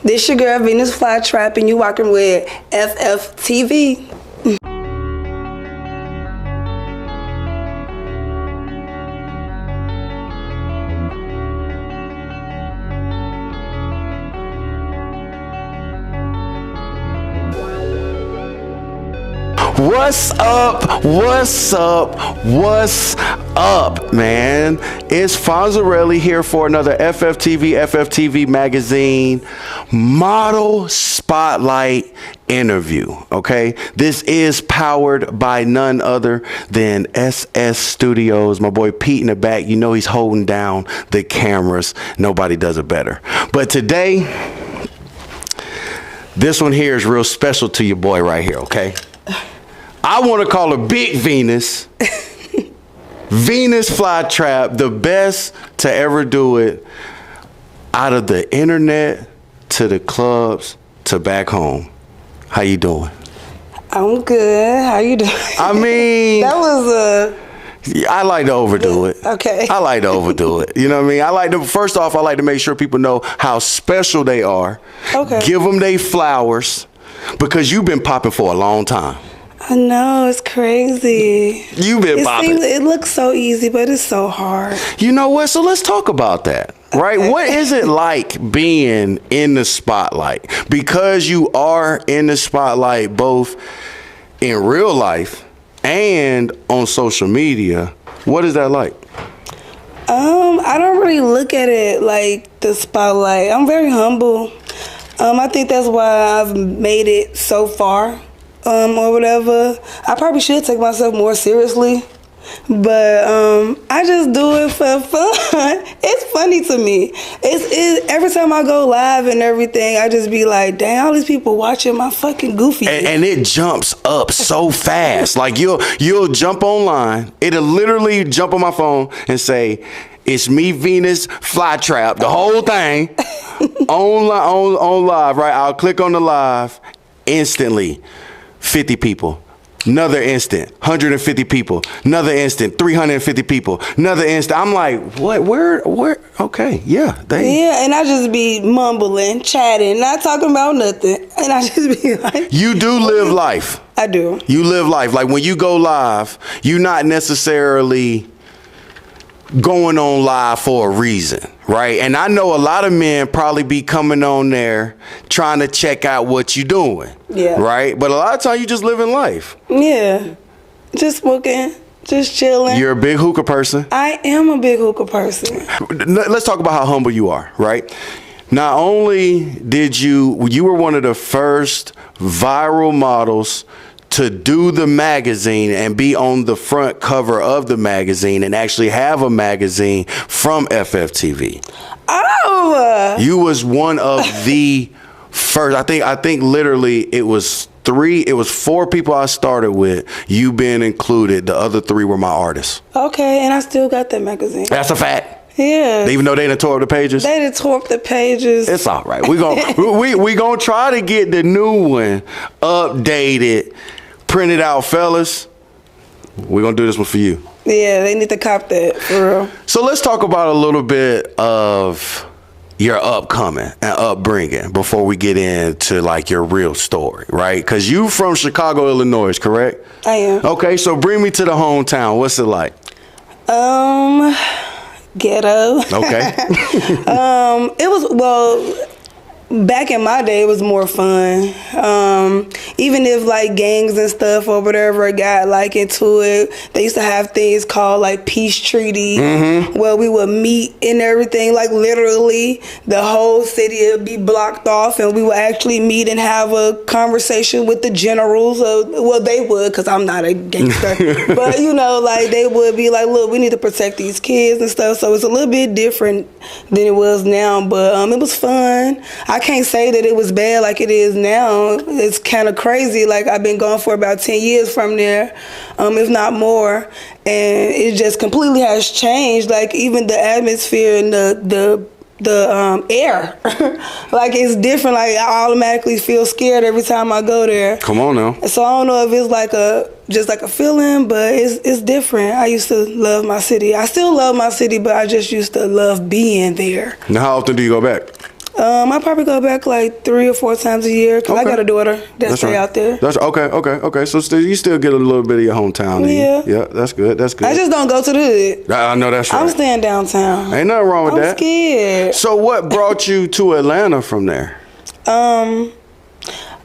This your girl, Venus Flyy Trapp, and you walking with FFTV. What's up? What's up? What's up, man? It's Fonzy here for another FFTV magazine model spotlight interview. Okay, this is powered by none other than SS Studios. My boy Pete in the back, you know he's holding down the cameras. Nobody does it better. But today, this one here is real special to your boy right here. Okay, I want to call her Big Venus. Venus Flyy Trapp, the best to ever do it, out of the internet to the clubs to back home. How you doing? I'm good. How you doing? I mean, that was I like to overdo it. Okay. I like to overdo it. You know what I mean? I like to, first off, I like to make sure people know how special they are. Okay. Give them their flowers, because you've been popping for a long time. I know, it's crazy. You've been popping. It looks so easy, but it's so hard. You know what? So let's talk about that, right? Okay. What is it like being in the spotlight? Because you are in the spotlight both in real life and on social media. What is that like? I don't really look at it like the spotlight. I'm very humble. I think that's why I've made it so far. Or whatever. I probably should take myself more seriously, but I just do it for fun. It's funny to me. Every time I go live and everything, I just be like, dang, all these people watching my fucking goofy. And it jumps up so fast. Like you'll jump online. It'll literally jump on my phone and say, "It's me, Venus Flyy Trapp." The whole thing on live, right? I'll click on the live instantly. 50 people, another instant, 150 people, another instant, 350 people, another instant. I'm like, what, where, okay, yeah. Yeah, and I just be mumbling, chatting, not talking about nothing. And I just be like. You do live life. I do. You live life. Like when you go live, you're not necessarily going on live for a reason, right? And I know a lot of men probably be coming on there trying to check out what you're doing, yeah, right? But a lot of times you just living life. Yeah, just smoking, just chilling. You're a big hookah person. I am a big hookah person. Let's talk about how humble you are, right? Not only did you were one of the first viral models to do the magazine and be on the front cover of the magazine and actually have a magazine from FFTV. Oh! You was one of the first. I think literally it was 4 people I started with, you being included. The other 3 were my artists. Okay, and I still got that magazine. That's a fact. Yeah. Even though they done tore up the pages? They done tore up the pages. It's all right. we gonna try to get the new one updated, printed out, fellas. We're gonna do this one for you. Yeah, they need to cop that, for real. So let's talk about a little bit of your upcoming and upbringing before we get into like your real story, right? Because you from Chicago, Illinois, correct? I am. Okay, so bring me to the hometown. What's it like? Ghetto. Okay. It was, well, back in my day, it was more fun. Even if like gangs and stuff or whatever got like into it, they used to have things called like peace treaty, where we would meet and everything. Like literally, the whole city would be blocked off, and we would actually meet and have a conversation with the generals. Well, they would, because I'm not a gangster, but you know, like they would be like, "Look, we need to protect these kids and stuff." So it's a little bit different than it was now, but it was fun. I can't say that it was bad like it is now. It's kind of crazy. Like I've been gone for about 10 years from there, if not more, and it just completely has changed. Like even the atmosphere and the air, like it's different. Like I automatically feel scared every time I go there. Come on now. So I don't know if it's like just like a feeling, but it's different. I used to love my city. I still love my city, but I just used to love being there. Now, how often do you go back? I probably go back like 3 or 4 times a year because I got a daughter that stay out there. That's okay. So you still get a little bit of your hometown. Yeah, that's good. That's good. I just don't go to the hood. I know that's right. I'm staying downtown. Ain't nothing wrong with that. I'm scared. So what brought you to Atlanta from there? I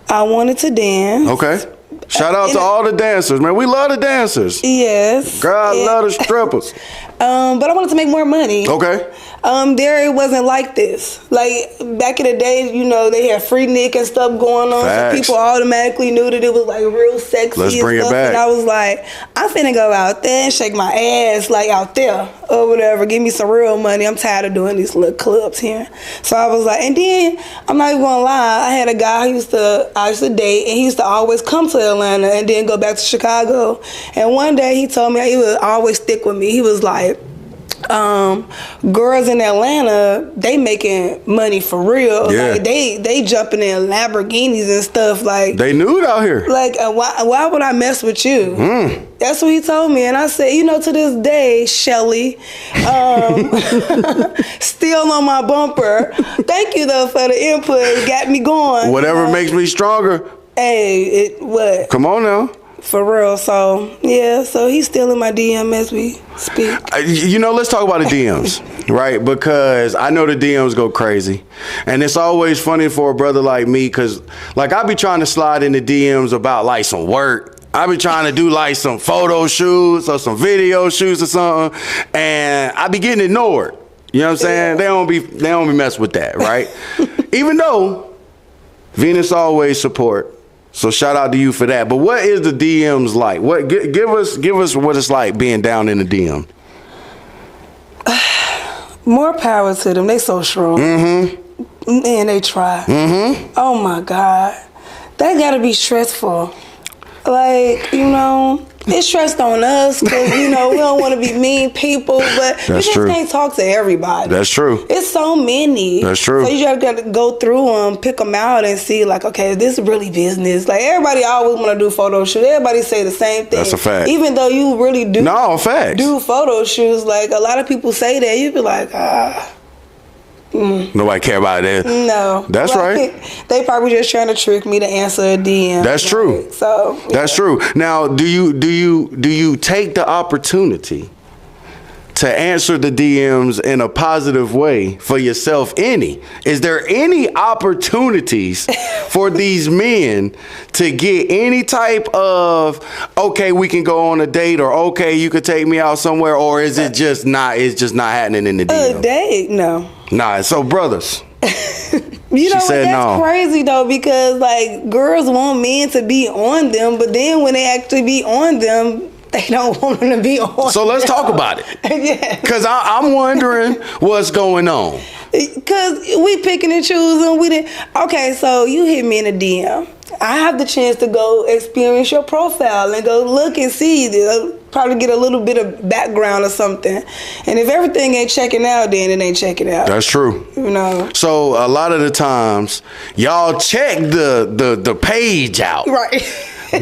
wanted to dance. Okay. Shout out to all the dancers, man. We love the dancers. Yes. Girl, I love the strippers. But I wanted to make more money. Okay. There it wasn't like this. Like back in the day, you know, they had free Nick and stuff going on. Facts. So people automatically knew that it was like real sexy. Let's bring and stuff. it back. And I was like, I'm finna go out there and shake my ass like out there or whatever. Give me some real money. I'm tired of doing these little clubs here. So I was like, and then I'm not even gonna lie, I had a guy I used to date, and he used to always come to Atlanta and then go back to Chicago. And one day he told me he would always stick with me. He was like, girls in Atlanta, they making money for real. Yeah. Like they jumping in Lamborghinis and stuff. Like they nude out here. Like why would I mess with you? That's what he told me, and I said, you know, to this day, Shelly, still on my bumper. Thank you though for the input. It got me going. Whatever makes me stronger. Hey, what? Come on now. For real. So, yeah, so he's still in my DM as we speak. You know, let's talk about the DMs, right? Because I know the DMs go crazy. And it's always funny for a brother like me because, like, I be trying to slide in the DMs about, like, some work. I be trying to do, like, some photo shoots or some video shoots or something. And I be getting ignored. You know what I'm saying? They don't be messing with that, right? Even though Venus always support. So shout out to you for that. But what is the DMs like? What give us what it's like being down in the DM. More power to them. They so strong. And they try. Oh my God. That gotta be stressful. Like, you know, it's stressed on us because, you know, we don't want to be mean people, but you just can't talk to everybody. That's true. It's so many. That's true. So you just got to go through them, pick them out, and see, like, okay, this is really business. Like, everybody always want to do photo shoots. Everybody say the same thing. That's a fact. Even though you really do facts. Do photo shoots, like, a lot of people say that. You be like, Nobody care about that. No. That's right. They probably just trying to trick me to answer a DM. That's true. So yeah. That's true. Now, do you take the opportunity to answer the DMs in a positive way for yourself? Is there any opportunities for these men to get any type of, okay, we can go on a date, or okay, you could take me out somewhere, or is it just not, it's just not happening in the DM? A date? No. Nah, so brothers. You know what? That's no. crazy though, because like girls want men to be on them, but then when they actually be on them, they don't want them to be on. So let's talk about it. Yeah. Because I'm wondering what's going on. Because we picking and choosing. We didn't. Okay, so you hit me in a DM. I have the chance to go experience your profile and go look and see. Probably get a little bit of background or something. And if everything ain't checking out, then it ain't checking out. That's true. You know. So a lot of the times, y'all check the page out. Right.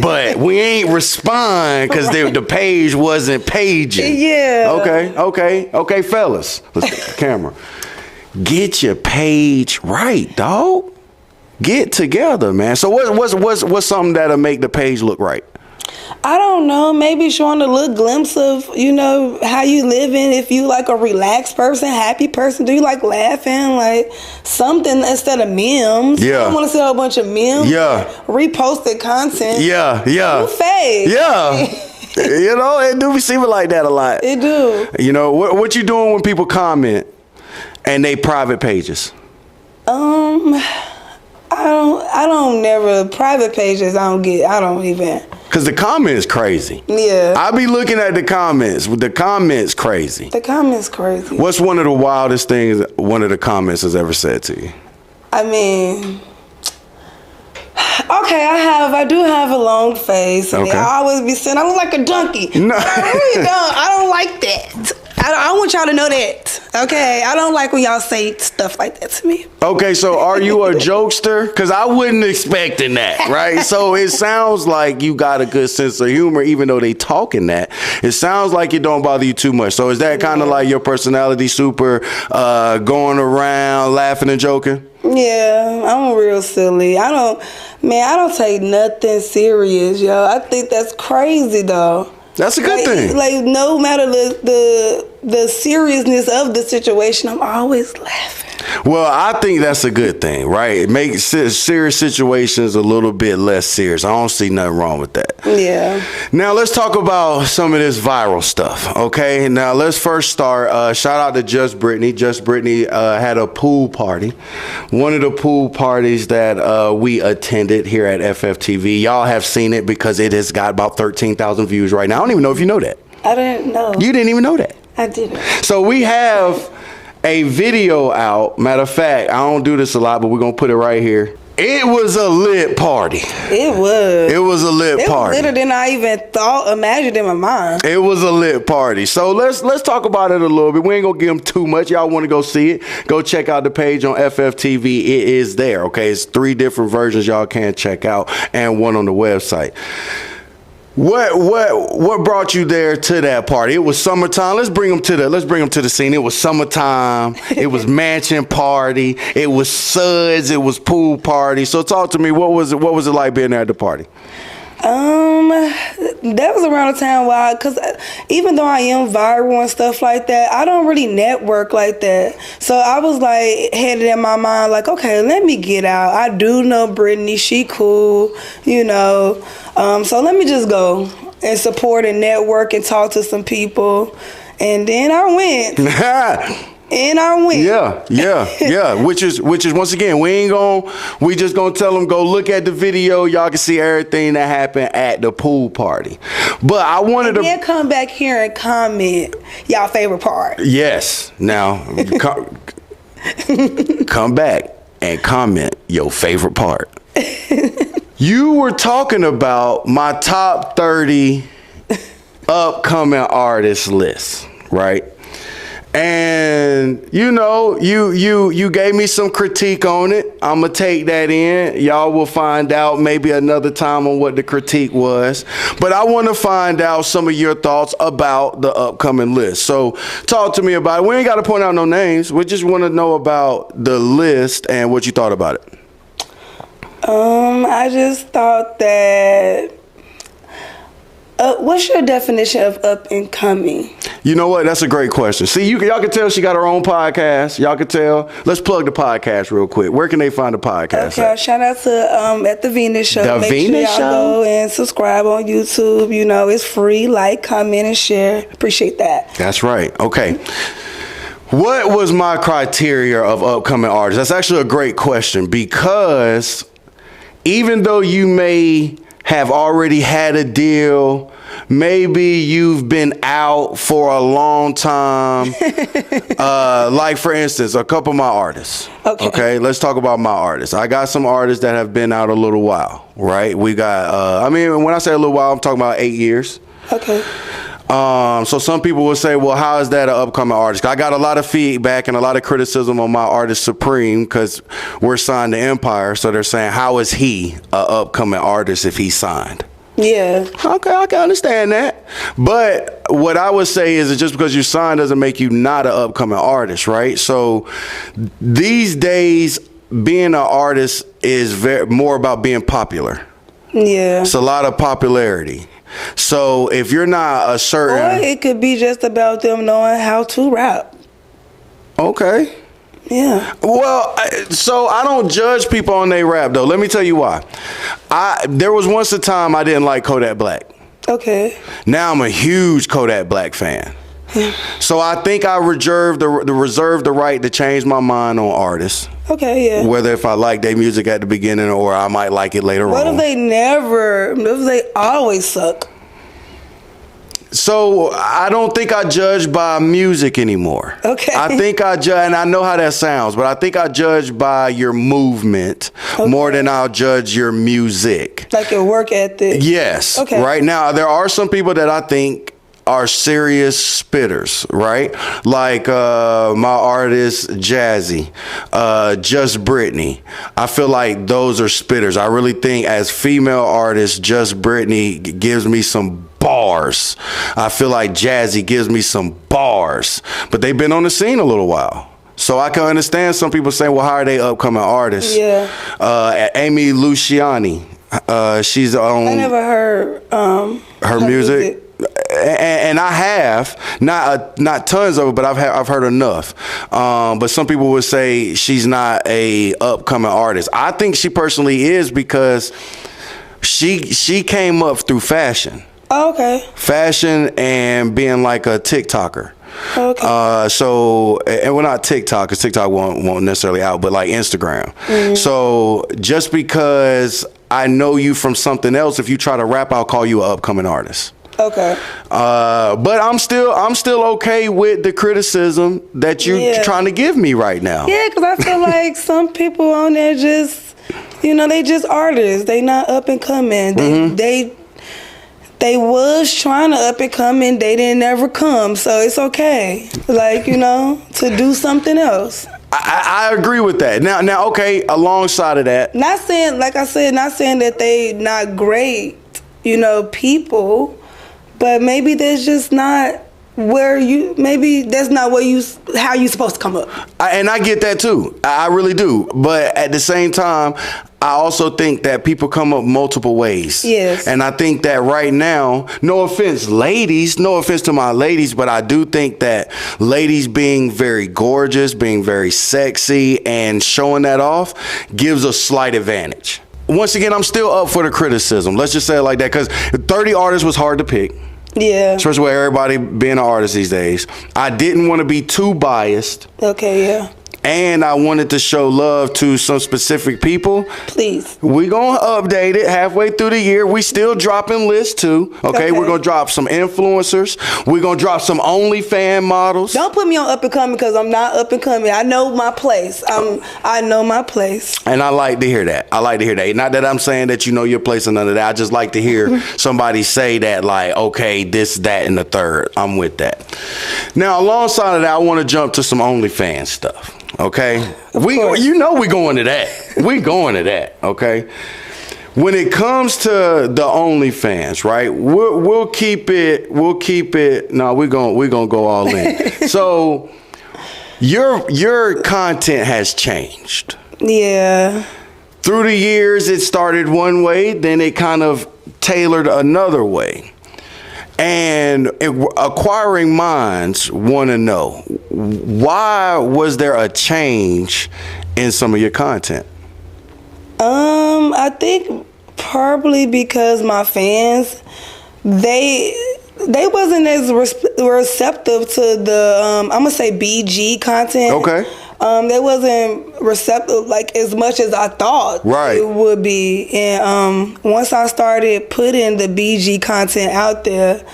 But we ain't respond because the page wasn't paging. Yeah. Okay, fellas. Let's get the camera. Get your page right, dog. Get together, man. So what's something that'll make the page look right? I don't know. Maybe showing a little glimpse of, you know, how you living. If you like a relaxed person, happy person, do you like laughing? Like something instead of memes. Yeah. I want to see a whole bunch of memes. Yeah. Reposted content. Yeah. You fake. Yeah. You know, it do be seeming like that a lot. It do. You know, what you doing when people comment and they private pages? I don't never private pages. I don't even. Cause the comments crazy. Yeah. I be looking at the comments. The comments crazy. The comments crazy. What's one of the wildest things one of the comments has ever said to you? I mean, okay, I do have a long face. I mean, I always be saying I look like a donkey. No. I really don't. I don't like that. I want y'all to know that. Okay, I don't like when y'all say stuff like that to me. Okay, so are you a jokester? Because I wasn't expecting that, right? So it sounds like you got a good sense of humor, even though they talking that. It sounds like it don't bother you too much. So is that kind of like your personality, super going around laughing and joking? Yeah, I'm real silly. I don't take nothing serious, yo. I think that's crazy though. That's a good thing. Like no matter the seriousness of the situation, I'm always laughing. Well, I think that's a good thing, right? It makes serious situations a little bit less serious. I don't see nothing wrong with that. Yeah. Now, let's talk about some of this viral stuff, okay? Now, let's first start. Shout out to Just Brittany. Just Brittany had a pool party. One of the pool parties that we attended here at FFTV. Y'all have seen it because it has got about 13,000 views right now. I don't even know if you know that. I didn't know. You didn't even know that. I didn't. So we have a video out. Matter of fact, I don't do this a lot, but we're going to put it right here. It was a lit party. It was. It was a lit party. It was litter than I even imagined in my mind. It was a lit party. So let's talk about it a little bit. We ain't gonna give them too much. Y'all want to go see it? Go check out the page on FFTV. It is there. Okay, it's 3 different versions y'all can check out, and one on the website. What brought you there to that party? It was summertime. Let's bring them to the scene. It was summertime. It was mansion party. It was suds. It was pool party. So talk to me. What was it like being there at the party? That was around the time why, because even though I am viral and stuff like that, I don't really network like that. So I was like headed in my mind like, okay, let me get out. I do know Brittany, she cool, you know. So let me just go and support and network and talk to some people. And then I went. And I went. Yeah. Which is once again, we just gonna tell them go look at the video. Y'all can see everything that happened at the pool party. But I wanted to then come back here and comment y'all favorite part. Yes. Now come back and comment your favorite part. You were talking about my top 30 upcoming artist list, right? And you know, you gave me some critique on it. I'm gonna take that in. Y'all will find out maybe another time on what the critique was. But I want to find out some of your thoughts about the upcoming list. So talk to me about it. We ain't got to point out no names. We just want to know about the list and what you thought about it. I just thought that. What's your definition of up and coming? You know what? That's a great question. See, y'all can tell she got her own podcast. Y'all can tell. Let's plug the podcast real quick. Where can they find the podcast? Okay, shout out to at the Venus Show. The Venus Show. Show. Go and subscribe on YouTube. You know, it's free. Like, comment, and share. Appreciate that. That's right. Okay. What was my criteria of upcoming artists? That's actually a great question because even though you may have already had a deal, maybe you've been out for a long time. Like for instance, a couple of my artists. Okay, let's talk about my artists. I got some artists that have been out a little while, right? We got, I mean, when I say a little while, I'm talking about 8 years. Okay. So some people will say, well, how is that an upcoming artist? I got a lot of feedback and a lot of criticism on my artist Supreme because we're signed to Empire. So they're saying, how is he an upcoming artist if he's signed? Yeah. Okay, I can understand that. But what I would say is that just because you're signed doesn't make you not an upcoming artist, right? So these days, being an artist is more about being popular. Yeah. It's a lot of popularity. So if you're not a certain... Or it could be just about them knowing how to rap. Okay. Yeah. Well, so I don't judge people on their rap, though. Let me tell you why. There was once a time I didn't like Kodak Black. Okay. Now I'm a huge Kodak Black fan. So I think I reserve the right to change my mind on artists. Okay, yeah. Whether if I like their music at the beginning or I might like it later on. What if they always suck? So I don't think I judge by music anymore. Okay. I think I judge, and I know how that sounds, but I think I judge by your movement more than I'll judge your music. Like your work ethic. Yes. Okay. Right now, there are some people that I think are serious spitters, right? Like my artist Jazzy, Just Brittany. I feel like those are spitters. I really think as female artists, Just Brittany gives me some bars. I feel like Jazzy gives me some bars, but they've been on the scene a little while. So I can understand some people saying, well, how are they upcoming artists? Yeah. Amy Luciani, she's on. I never heard her music. And I have not tons of it, but I've heard enough. But some people would say she's not a upcoming artist. I think she personally is, because she came up through fashion. Oh, okay. Fashion and being like a TikToker. Okay. And we're not TikTok, because TikTok won't necessarily out, but like Instagram. So just because I know you from something else, if you try to rap, I'll call you an upcoming artist. Okay. But I'm still okay with the criticism that you're trying to give me right now. Yeah, because I feel like some people on there just, they just artists. They not up and coming. They was trying to up and come, and they didn't ever come. So it's okay, like, to do something else. I agree with that. Now, okay, alongside of that. Not saying, like I said, not saying that they not great, people, but maybe that's just not maybe that's not how you supposed to come up. And I get that too. I really do. But at the same time, I also think that people come up multiple ways. Yes. And I think that right now, no offense to my ladies, but I do think that ladies being very gorgeous, being very sexy, and showing that off gives a slight advantage. Once again, I'm still up for the criticism. Let's just say it like that, because 30 artists was hard to pick. Yeah. Especially with everybody being an artist these days. I didn't want to be too biased. Okay, yeah. And I wanted to show love to some specific people. Please. We're going to update it halfway through the year. We still dropping lists too. Okay, we're going to drop some influencers. We're going to drop some OnlyFans models. Don't put me on up and coming, because I'm not up and coming. I know my place. I know my place. And I like to hear that. Not that I'm saying that you know your place or none of that. I just like to hear somebody say that, like, okay, this, that, and the third. I'm with that. Now, alongside of that, I want to jump to some OnlyFans stuff. Okay, we going to that. We going to that. Okay, when it comes to the OnlyFans, right? We'll keep it. No, we're gonna go all in. So your content has changed. Yeah. Through the years, it started one way, then it kind of tailored another way. And acquiring minds want to know, why was there a change in some of your content? I think probably because my fans, they wasn't as receptive to the I'm gonna say BG content. Okay. They wasn't receptive like as much as I thought it would be. And once I started putting the BG content out there,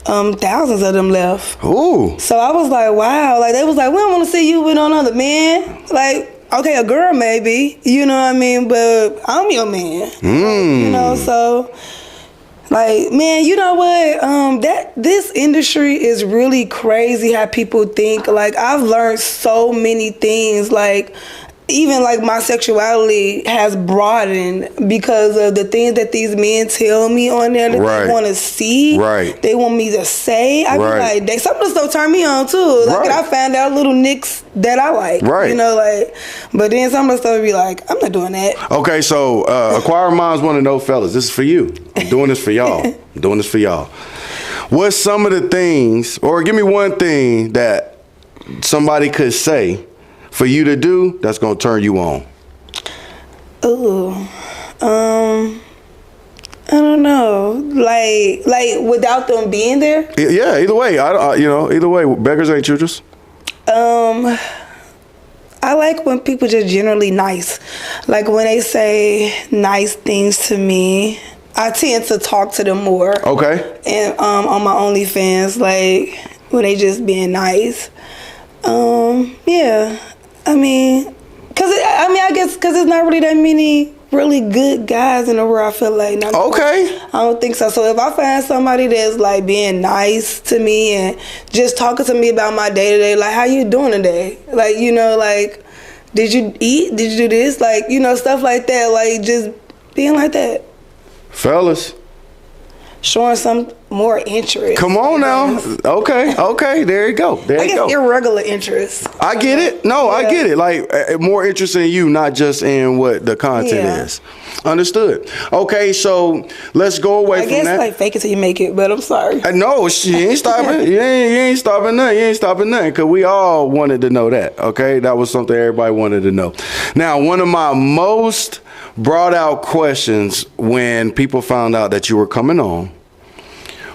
thousands of them left. Ooh. So I was like, wow. Like, they was like, we don't want to see you with another man. Like, okay, a girl maybe, you know what I mean? But I'm your man. So... like, man, you know what? This industry is really crazy how people think. Like, I've learned so many things. Like, even like my sexuality has broadened because of the things that these men tell me on there that they want to see. Right. They want me to say. I be like, some of the stuff turn me on too. Like, and I found out little nicks that I like. Right. You know, like, but then some of the stuff be like, I'm not doing that. Okay, so Acquiring Minds want to know, fellas, this is for you. I'm doing this for y'all. I'm doing this for y'all. What's some of the things, or give me one thing that somebody could say for you to do that's gonna turn you on? Ooh, I don't know. Like without them being there. Yeah, either way. Either way. Beggars ain't choosers. I like when people just generally nice. Like when they say nice things to me, I tend to talk to them more. Okay. And on my OnlyFans, like when they just being nice. Yeah. I mean, I guess because there's not really that many really good guys in the world, I feel like. Okay. I don't think so. So if I find somebody that's like being nice to me and just talking to me about my day-to-day, like, how you doing today? Like, you know, like, did you eat? Did you do this? Like, you know, stuff like that. Like, just being like that. Fellas. Showing some more interest. Come on now. Okay. There you go. There you go. Irregular interest. I get it. No, I get it. Like more interest in you, not just in what the content is. Understood. Okay, so let's go away from that. I guess like fake it till you make it, but I'm sorry. No, you ain't stopping. you ain't stopping nothing. You ain't stopping nothing, because we all wanted to know that. Okay, that was something everybody wanted to know. Now, one of my most brought out questions when people found out that you were coming on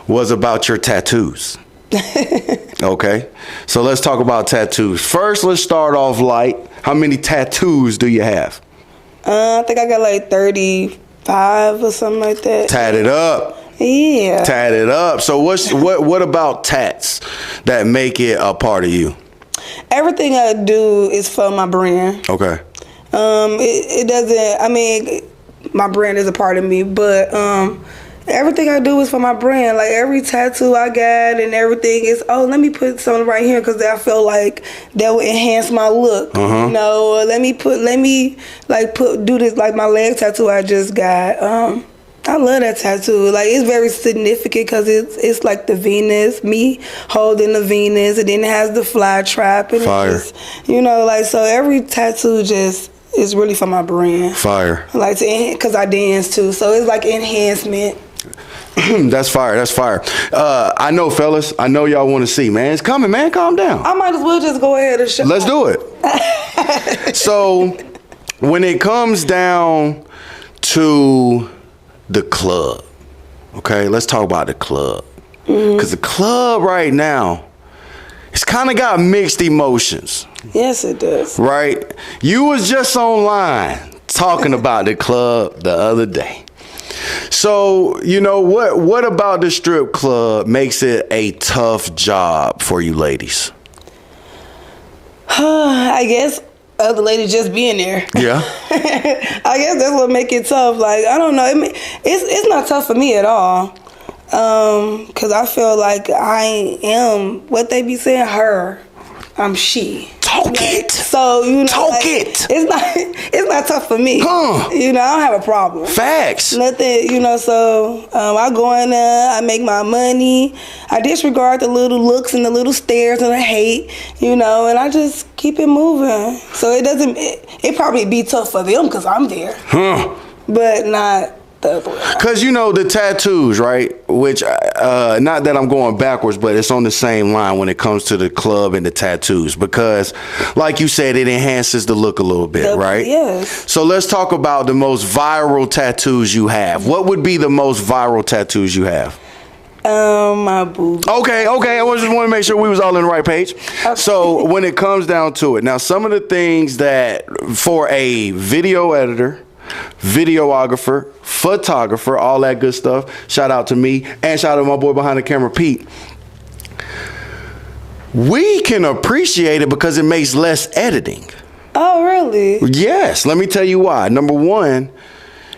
was about your tattoos. Okay, so let's talk about tattoos. First, let's start off light. How many tattoos do you have? I think I got like 35 or something like that. Tatted up. Yeah. Tatted up. So what about tats that make it a part of you? Everything I do is for my brand. Okay. It doesn't, I mean, my brand is a part of me, but everything I do is for my brand. Like every tattoo I got and everything is, let me put something right here because I feel like that will enhance my look. You know, or let me do this, like my leg tattoo I just got. I love that tattoo. Like it's very significant because it's like the Venus, me holding the Venus, and then it has the fly trap and fire. You know, like so every tattoo just is really for my brand. Fire. Like because I dance too, so it's like enhancement. That's fire. That's fire. I know, fellas. I know y'all want to see, man. It's coming, man. Calm down. I might as well just go ahead and show. Let's do it. So, when it comes down to the club, okay, let's talk about the club. Because the club right now, it's kind of got mixed emotions. Yes, it does. Right? You was just online talking about the club the other day. So, you know, what about the strip club makes it a tough job for you ladies? I guess other ladies just being there. Yeah. I guess that's what make it tough. Like, I don't know. It's not tough for me at all. Because I feel like I am, what they be saying, her. I'm she. Talk it. So, you know. Talk like, it. It's not tough for me. Huh. You know, I don't have a problem. Facts. Nothing, you know, so I go in there, I make my money. I disregard the little looks and the little stares and the hate, you know, and I just keep it moving. So it probably be tough for them because I'm there. Huh. But not the other way around. Because, you know, the tattoos, right, which, not that I'm going backwards, but it's on the same line when it comes to the club and the tattoos. Because, like you said, it enhances the look a little bit, right? Yes. So let's talk about the most viral tattoos you have. What would be the most viral tattoos you have? My boob. Okay. I just want to make sure we was all on the right page. Okay. So when it comes down to it, now some of the things that for a video editor, videographer, photographer, all that good stuff. Shout out to me and shout out to my boy behind the camera, Pete. We can appreciate it because it makes less editing. Oh, really? Yes. Let me tell you why. Number one,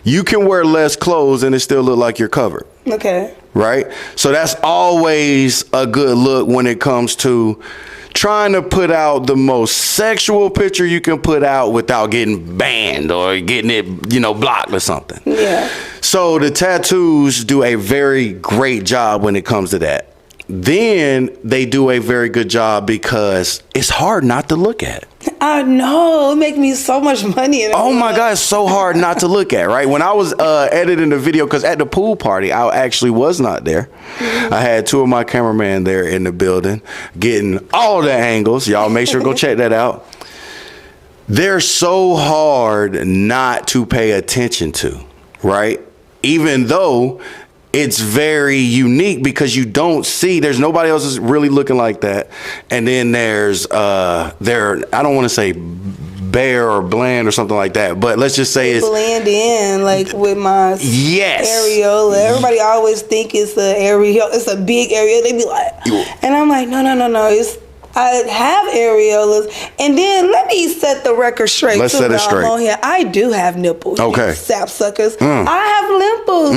you can wear less clothes and it still look like you're covered. Okay. Right? So that's always a good look when it comes to trying to put out the most sexual picture you can put out without getting banned or getting it, you know, blocked or something. Yeah. So the tattoos do a very great job when it comes to that. Then they do a very good job because it's hard not to look at. I know. It makes me so much money. Oh my God, it's so hard not to look at, right? When I was editing the video, because at the pool party, I actually was not there. I had two of my cameramen there in the building getting all the angles. Y'all make sure to go check that out. They're so hard not to pay attention to, right? Even though it's very unique because you don't see, there's nobody else is really looking like that. And then there's, I don't want to say bare or bland or something like that, but let's just say it's blend in like with my areola. Everybody always think it's a areola, it's a big areola. They be like, and I'm like, no, I have areolas, and then let me set the record straight. Let's set it straight. On here. I do have nipples. Okay, sapsuckers. I have nipples.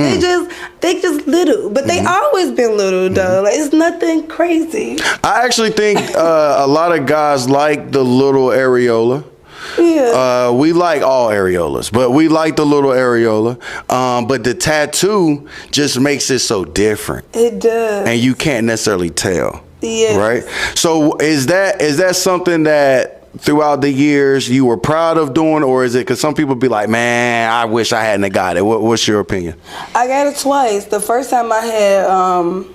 They just little, but they always been little though. Like it's nothing crazy. I actually think a lot of guys like the little areola. Yeah. We like all areolas, but we like the little areola. But the tattoo just makes it so different. It does. And you can't necessarily tell. Yeah. Right? So is that something that throughout the years you were proud of doing, or is it because some people be like, man, I wish I hadn't got it? What's your opinion? I got it twice. The first time I had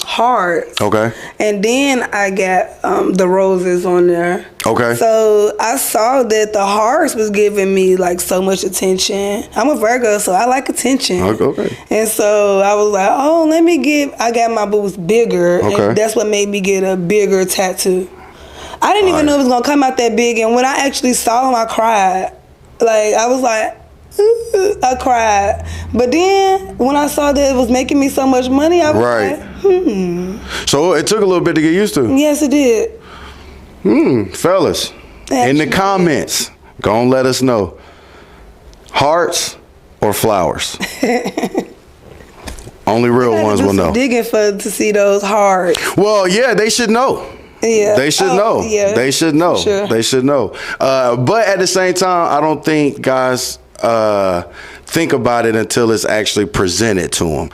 hearts. Okay. And then I got the roses on there. Okay. So I saw that the hearts was giving me like so much attention. I'm a Virgo, so I like attention. Okay. And so I was like, oh, I got my boobs bigger. Okay. And that's what made me get a bigger tattoo. I didn't even know it was going to come out that big. And when I actually saw them, I cried. Like, I was like, I cried. But then when I saw that it was making me so much money, I was like, So it took a little bit to get used to. Yes, it did. Fellas, in the comments, go and let us know. Hearts or flowers? Only real ones will know. Digging to see those hearts. Well, yeah, they should know. Yeah. They should know. Yeah. They should know. Sure. They should know. But at the same time, I don't think guys think about it until it's actually presented to them.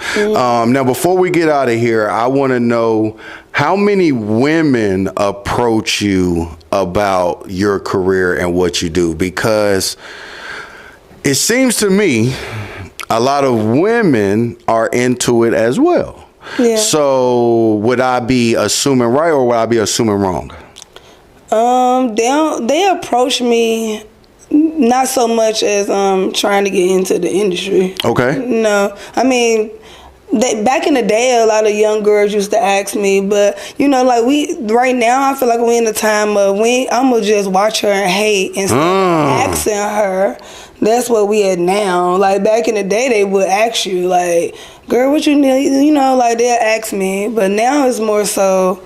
Now, before we get out of here, I want to know how many women approach you about your career and what you do, because it seems to me a lot of women are into it as well. Yeah. So would I be assuming right, or would I be assuming wrong? They approach me not so much as trying to get into the industry. Okay. No, I mean, back in the day, a lot of young girls used to ask me, but like right now, I feel like we're in the time of I'm gonna just watch her and hate instead of asking her. That's what we at now. Like back in the day, they would ask you like, girl, what you need? Like they'll ask me. But now it's more so,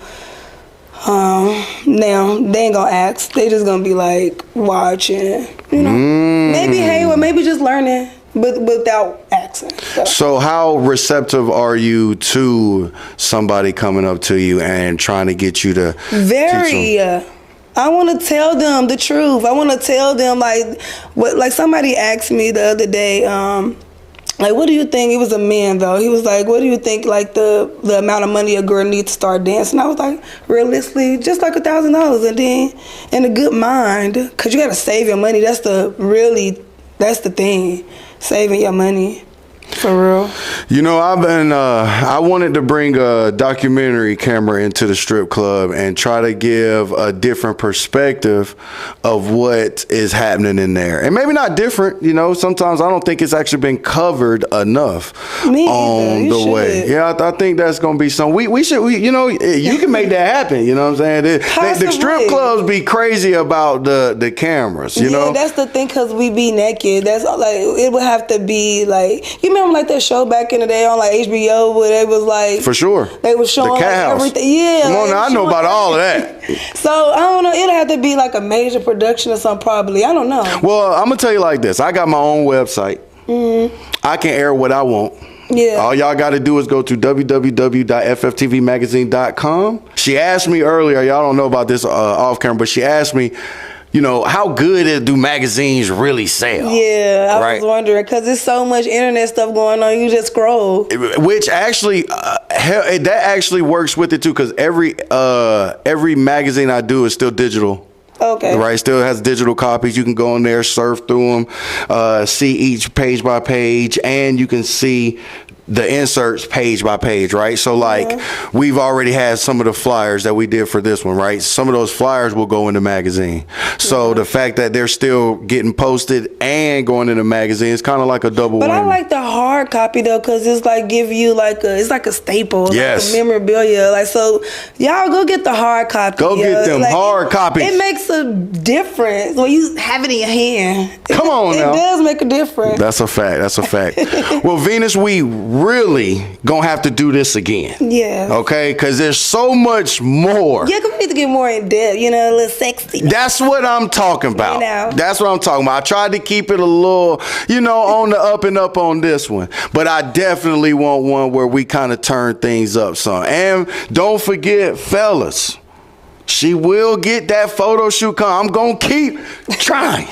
now they ain't gonna ask. They just gonna be like watching, maybe hey, or maybe just learning, but without asking. So how receptive are you to somebody coming up to you and trying to get you to very I want to tell them the truth. I want to tell them like somebody asked me the other day, like, what do you think? It was a man though. He was like, what do you think like the amount of money a girl needs to start dancing? I was like, realistically, just like $1,000, and then in a good mind, cause you gotta save your money. That's the thing, saving your money. For real. I wanted to bring a documentary camera into the strip club and try to give a different perspective of what is happening in there. And maybe not different, sometimes I don't think it's actually been covered enough on the way. Yeah, I think that's going to be something. We should, you can make that happen, you know what I'm saying? The strip clubs be crazy about the cameras, you know? Yeah, that's the thing, because we be naked. That's like, it would have to be like, you remember like that show back in the day on like HBO where they was like, for sure, they was showing the like everything. Yeah, come on, now, I know about all of that. So I don't know. It'll have to be like a major production or something. Probably, I don't know. Well, I'm gonna tell you like this. I got my own website. I can air what I want. Yeah. All y'all got to do is go to www.fftvmagazine.com. She asked me earlier. Y'all don't know about this off camera, but she asked me, how good do magazines really sell? Yeah, I was wondering, because there's so much internet stuff going on. You just scroll. Which actually, that actually works with it too, because every magazine I do is still digital. Okay. Right, still has digital copies. You can go in there, surf through them, see each page by page, and you can see the inserts page by page, right? So like we've already had some of the flyers that we did for this one, right? Some of those flyers will go in the magazine. So the fact that they're still getting posted and going in the magazine is kind of like a double win. But I like the hard copy though, because it's like give you it's like a staple, yes, like a memorabilia. Like, so y'all go get the hard copy. Go get them hard copies. It makes a difference when you have it in your hand. Come on now. It does make a difference. That's a fact. That's a fact. Well, Venus, we really gonna have to do this again. Yeah. Okay, because there's so much more. Yeah, we need to get more in depth, a little sexy. That's what I'm talking about. That's what I'm talking about. I tried to keep it a little, on the up and up on this one. But I definitely want one where we kind of turn things up some. And don't forget, fellas, she will get that photo shoot. I'm gonna keep trying.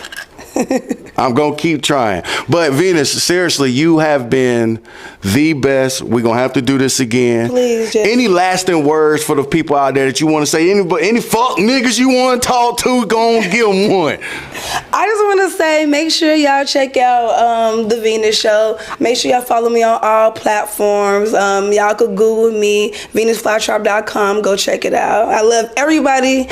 I'm going to keep trying. But Venus, seriously, you have been the best. We're going to have to do this again. Please, Jay. Any lasting words for the people out there that you want to say? Any fuck niggas you want to talk to, go on, give them one. I just want to say, make sure y'all check out The Venus Show. Make sure y'all follow me on all platforms. Y'all could Google me, venusflytrapp.com. Go check it out. I love everybody.